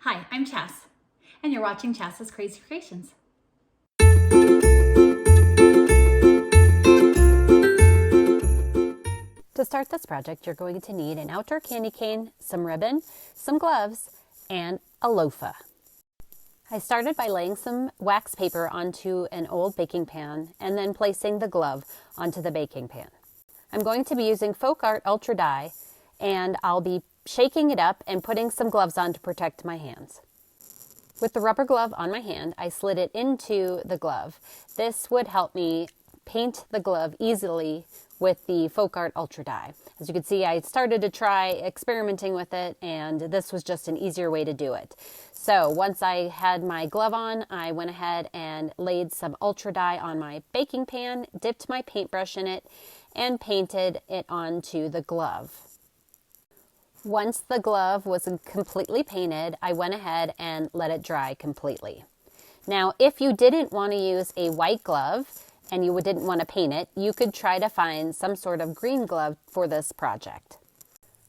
Hi, I'm Chas, and you're watching Chas's Crazy Creations. To start this project, you're going to need an outdoor candy cane, some ribbon, some gloves, and a loofah. I started by laying some wax paper onto an old baking pan and then placing the glove onto the baking pan. I'm going to be using Folk Art Ultra Dye, and I'll be shaking it up and putting some gloves on to protect my hands. With the rubber glove on my hand, I slid it into the glove. This would help me paint the glove easily with the Folk Art Ultra Dye. As you can see, I started to try experimenting with it, and this was just an easier way to do it. So once I had my glove on, I went ahead and laid some Ultra Dye on my baking pan, dipped my paintbrush in it, and painted it onto the glove. Once the glove was completely painted, I went ahead and let it dry completely. Now, if you didn't want to use a white glove and you didn't want to paint it, you could try to find some sort of green glove for this project.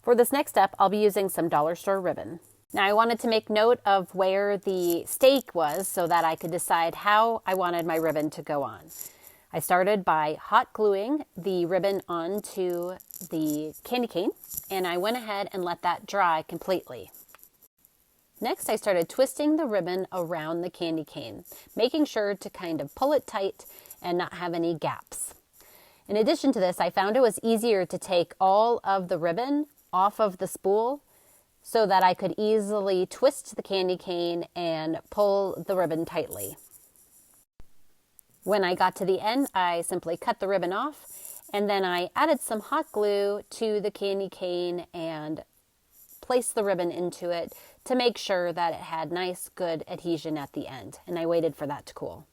For this next step, I'll be using some dollar store ribbon. Now, I wanted to make note of where the stake was so that I could decide how I wanted my ribbon to go on. I started by hot gluing the ribbon onto the candy cane, and I went ahead and let that dry completely. Next, I started twisting the ribbon around the candy cane, making sure to kind of pull it tight and not have any gaps. In addition to this, I found it was easier to take all of the ribbon off of the spool so that I could easily twist the candy cane and pull the ribbon tightly. When I got to the end, I simply cut the ribbon off, and then I added some hot glue to the candy cane and placed the ribbon into it to make sure that it had nice, good adhesion at the end, and I waited for that to cool.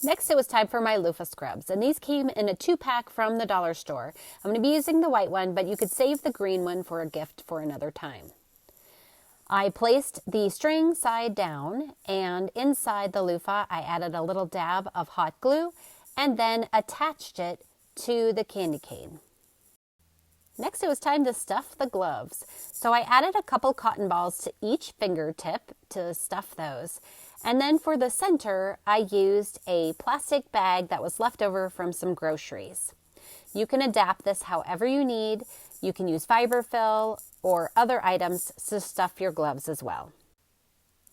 Next, it was time for my loofah scrubs, and these came in a 2-pack from the dollar store. I'm going to be using the white one, but you could save the green one for a gift for another time. I placed the string side down, and inside the loofah, I added a little dab of hot glue and then attached it to the candy cane. Next, it was time to stuff the gloves. So I added a couple cotton balls to each fingertip to stuff those. And then for the center, I used a plastic bag that was left over from some groceries. You can adapt this however you need. You can use fiberfill or other items to stuff your gloves as well.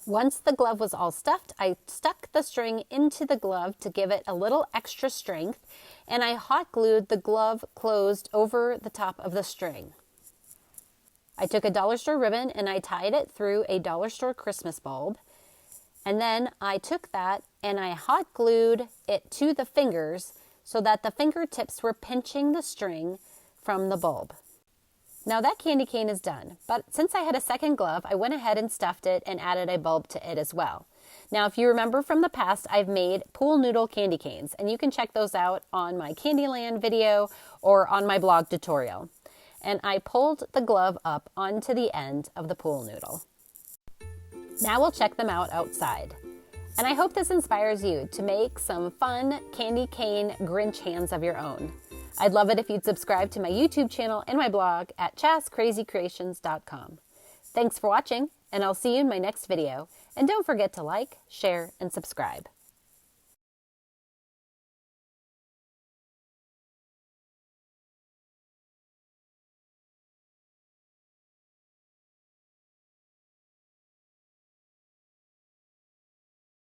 Once the glove was all stuffed, I stuck the string into the glove to give it a little extra strength, and I hot glued the glove closed over the top of the string. I took a dollar store ribbon and I tied it through a dollar store Christmas bulb, and then I took that and I hot glued it to the fingers so that the fingertips were pinching the string from the bulb. Now that candy cane is done, but since I had a second glove, I went ahead and stuffed it and added a bulb to it as well. Now, if you remember from the past, I've made pool noodle candy canes, and you can check those out on my Candyland video or on my blog tutorial. And I pulled the glove up onto the end of the pool noodle. Now we'll check them out outside. And I hope this inspires you to make some fun candy cane Grinch hands of your own. I'd love it if you'd subscribe to my YouTube channel and my blog at chascrazycreations.com. Thanks for watching, and I'll see you in my next video. And don't forget to like, share, and subscribe.